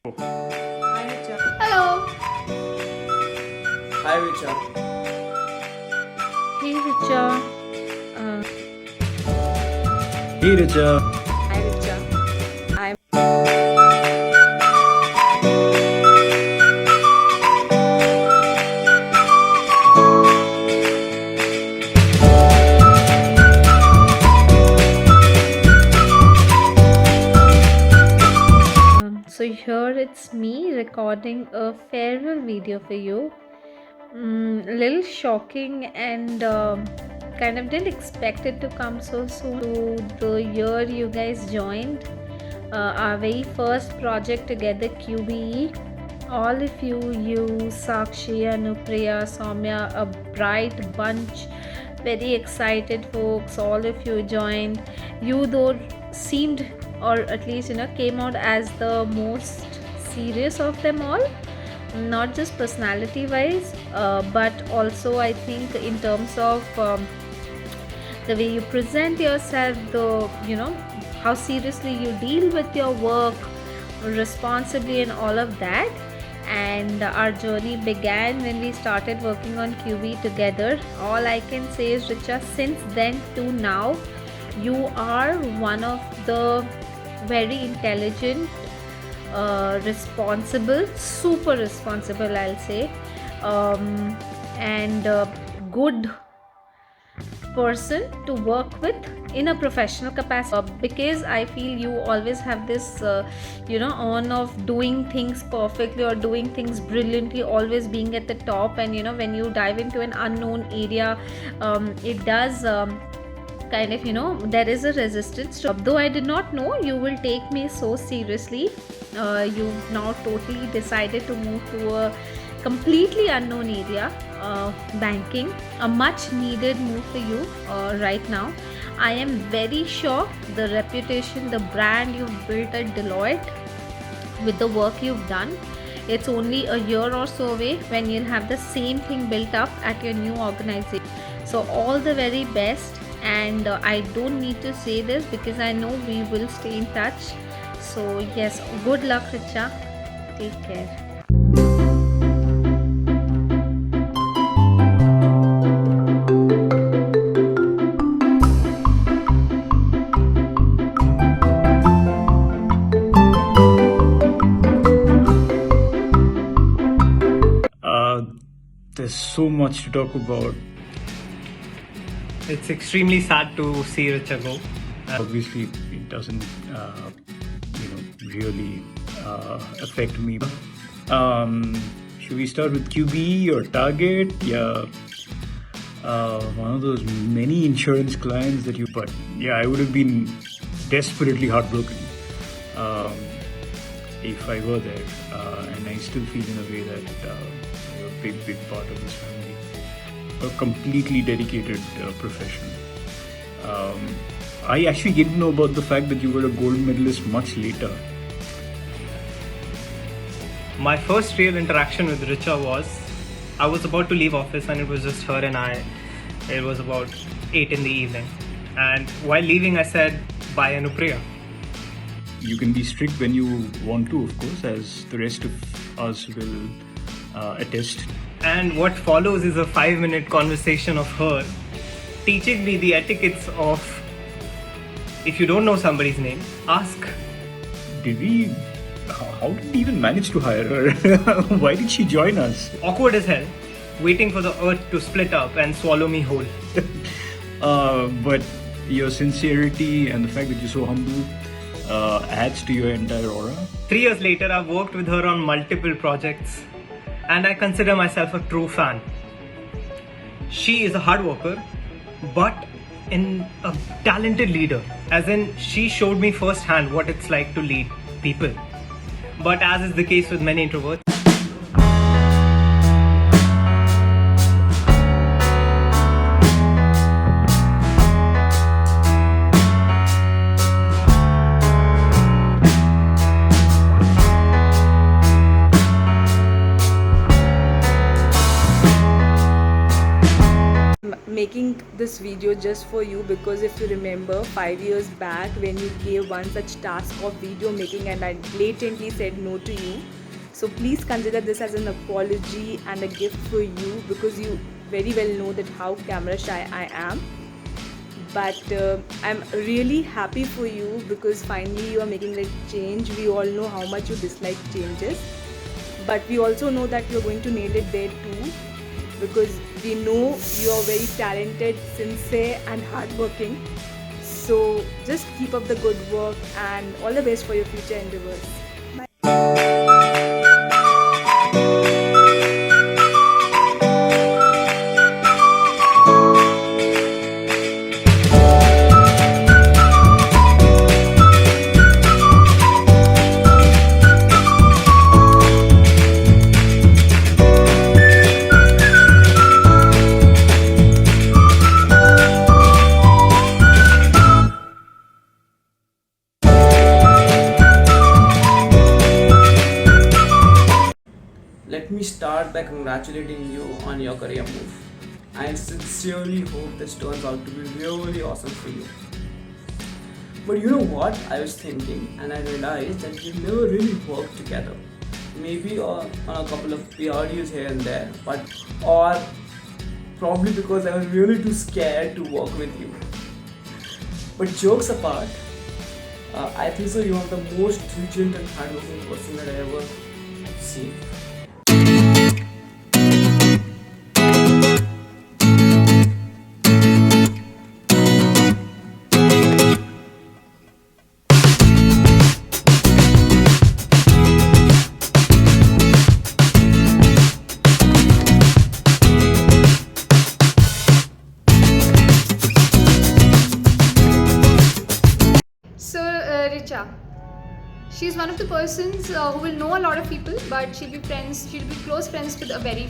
Hi, Richa. Hello. Hi, Richa. Hey Richa. Uh, Hey Richa. Hi, Richa. I'm so here it's me recording a farewell video for you. A little shocking and kind of didn't expect it to come so soon to the year you guys joined our very first project together, QBE. All of you, Sakshi, Anupriya, Soumya, a bright bunch, very excited folks. All of you joined. You though seemed, or at least came out as the most serious of them all, not just personality wise, but also I think in terms of the way you present yourself, the how seriously you deal with your work responsibly and all of that. And our journey began when we started working on QB together. All I can say is, Richa, since then to now, you are one of the very intelligent, responsible, super responsible, I'll say, and good person to work with in a professional capacity, because I feel you always have this on of doing things perfectly or doing things brilliantly, always being at the top. And when you dive into an unknown area, it does kind of there is a resistance to, though I did not know you will take me so seriously. You've now totally decided to move to a completely unknown area, banking, a much needed move for you right now. I am very sure the reputation, the brand you've built at Deloitte with the work you've done, it's only a year or so away when you'll have the same thing built up at your new organization. So all the very best. And I don't need to say this because I know we will stay in touch. So yes, good luck, Richa. Take care. There's so much to talk about. It's extremely sad to see Richa go. Obviously, it doesn't, really affect me. Should we start with QBE or Target? Yeah, one of those many insurance clients that you. But yeah, I would have been desperately heartbroken if I were there, and I still feel in a way that you're a big part of this family. A completely dedicated professional. I actually didn't know about the fact that you were a gold medalist much later. My first real interaction with Richa was I was about to leave office and it was just her and I. It was about 8 in the evening. And while leaving, I said, bye, Anupriya. You can be strict when you want to, of course, as the rest of us will attest. And what follows is a 5-minute conversation of her teaching me the etiquettes of, if you don't know somebody's name, ask. How did we even manage to hire her? Why did she join us? Awkward as hell, waiting for the earth to split up and swallow me whole. But your sincerity and the fact that you're so humble adds to your entire aura. 3 years later, I've worked with her on multiple projects and I consider myself a true fan. She is a hard worker, but a talented leader. As in, she showed me firsthand what it's like to lead people. But as is the case with many introverts, making this video just for you, because if you remember 5 years back when you gave one such task of video making and I blatantly said no to you. So please consider this as an apology and a gift for you, because you very well know that how camera shy I am. But I'm really happy for you because finally you are making a change. We all know how much you dislike changes, but we also know that you're going to nail it there too, because we know you are very talented, sincere and hardworking. So just keep up the good work and all the best for your future endeavors. Let me start by congratulating you on your career move. I sincerely hope this turns out to be really awesome for you. But you know what? I was thinking and I realized that we never really worked together. Maybe on a couple of PR deals here and there, or probably because I was really too scared to work with you. But jokes apart, I think so you're the most diligent and hardworking person that I ever seen. Richa. She's one of the persons who will know a lot of people, but she'll be close friends with a very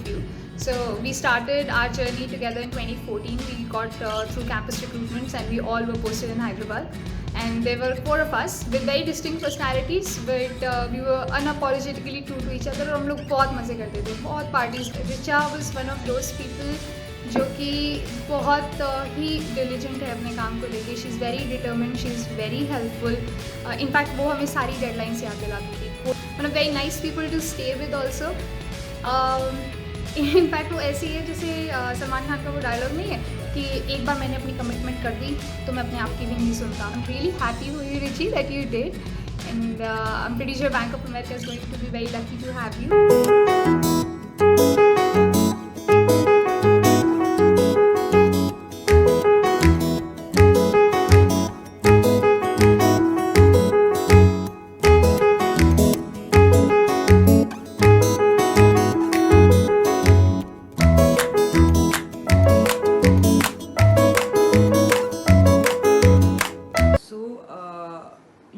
few. So we started our journey together in 2014. We got through campus recruitments and we all were posted in Hyderabad. And there were 4 of us with very distinct personalities, but we were unapologetically true to each other. और हम लोग बहुत मजे करते थे, बहुत parties. Richa was one of those people जो कि बहुत ही डिलीजेंट है अपने काम को लेके. She is very determined, she is very helpful. In fact वो हमें सारी डेडलाइंस याद दिलाती थी. One of very nice people to stay with also. In fact वो ऐसी है जैसे सलमान खान का वो डायलॉग नहीं है कि एक बार मैंने अपनी कमिटमेंट कर दी तो मैं अपने आप की भी नहीं सुनता. I am really happy for you Richie that you did, and I am pretty sure Bank of America is going to be very lucky to have you.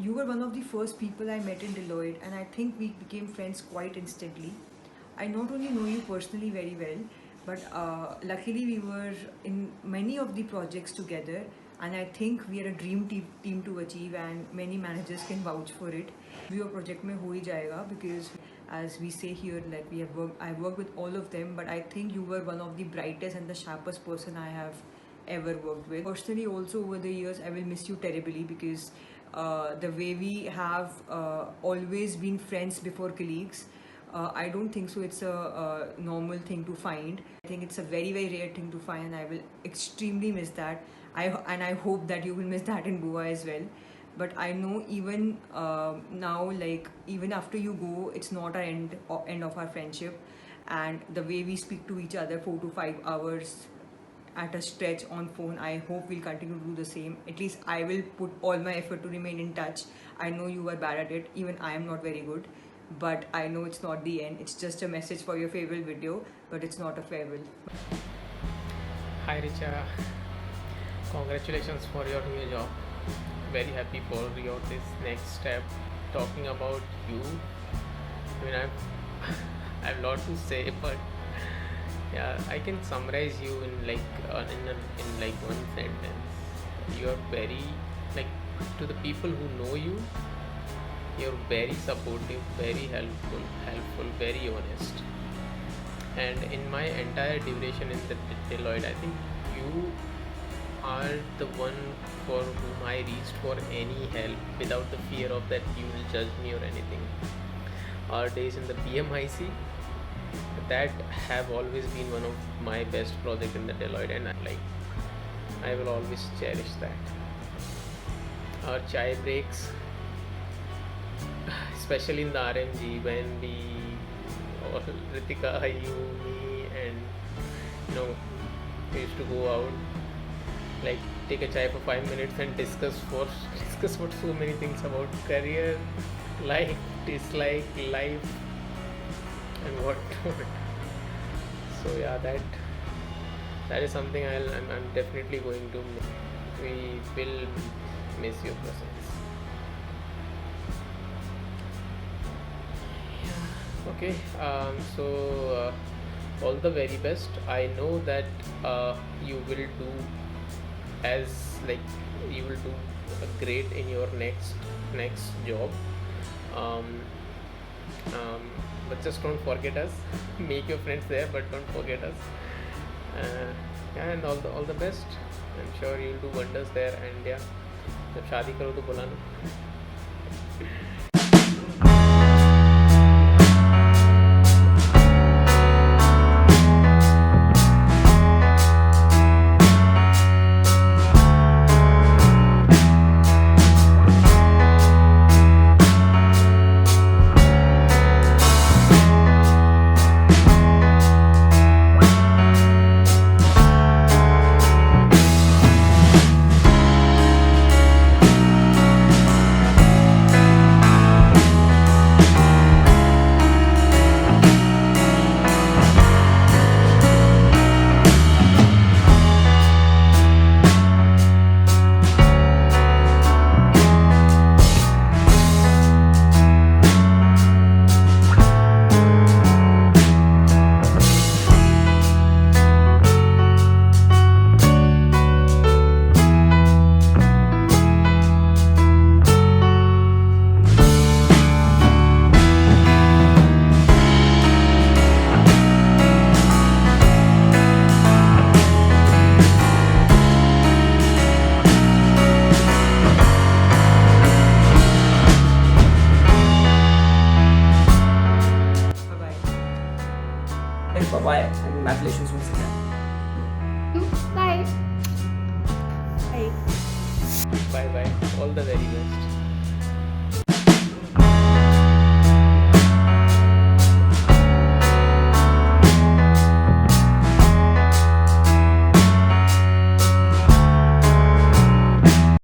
You were one of the first people I met in Deloitte, and I think we became friends quite instantly. I not only know you personally very well, but luckily we were in many of the projects together, and I think we are a dream team to achieve, and many managers can vouch for it. Your project mein ho hi jayega, because as we say here, like I've worked with all of them, but I think you were one of the brightest and the sharpest person I have ever worked with. Personally also over the years I will miss you terribly, because the way we have always been friends before colleagues, I don't think so it's a normal thing to find. I think it's a very rare thing to find, and I will extremely miss that. I hope that you will miss that in Goa as well. But I know even now, like even after you go, it's not an end of our friendship, and the way we speak to each other 4 to 5 hours at a stretch on phone, I hope we'll continue to do the same. At least I will put all my effort to remain in touch. I know you are bad at it, even I am not very good, but I know it's not the end. It's just a message for your farewell video, but it's not a farewell. Hi Richa, congratulations for your new job. Very happy for your this next step. Talking about you, I mean I have a lot to say, but yeah, I can summarize you in like one sentence. You are very, like, to the people who know you, you're very supportive, very helpful, very honest, and in my entire duration in the Deloitte, I think you are the one for whom I reached for any help without the fear of that you will judge me or anything. Our days in the PMIC, that have always been one of my best projects in the Deloitte, and I will always cherish that. Our chai breaks, especially in the RMG, when we, or Ritika, you, me, and we used to go out, take a chai for 5 minutes and discuss what so many things about career, like, dislike, life, and what not. So yeah, that is something I'm definitely going to miss. We will miss your presence. Yeah. Okay. So all the very best. I know that you will do you will do great in your next job. But just don't forget us. Make your friends there, but don't forget us. And all the best. I'm sure you'll do wonders there. And yeah, जब शादी करो तो बुलाना. Bye-bye and congratulations once again. Bye. Bye. Bye bye. All the very best.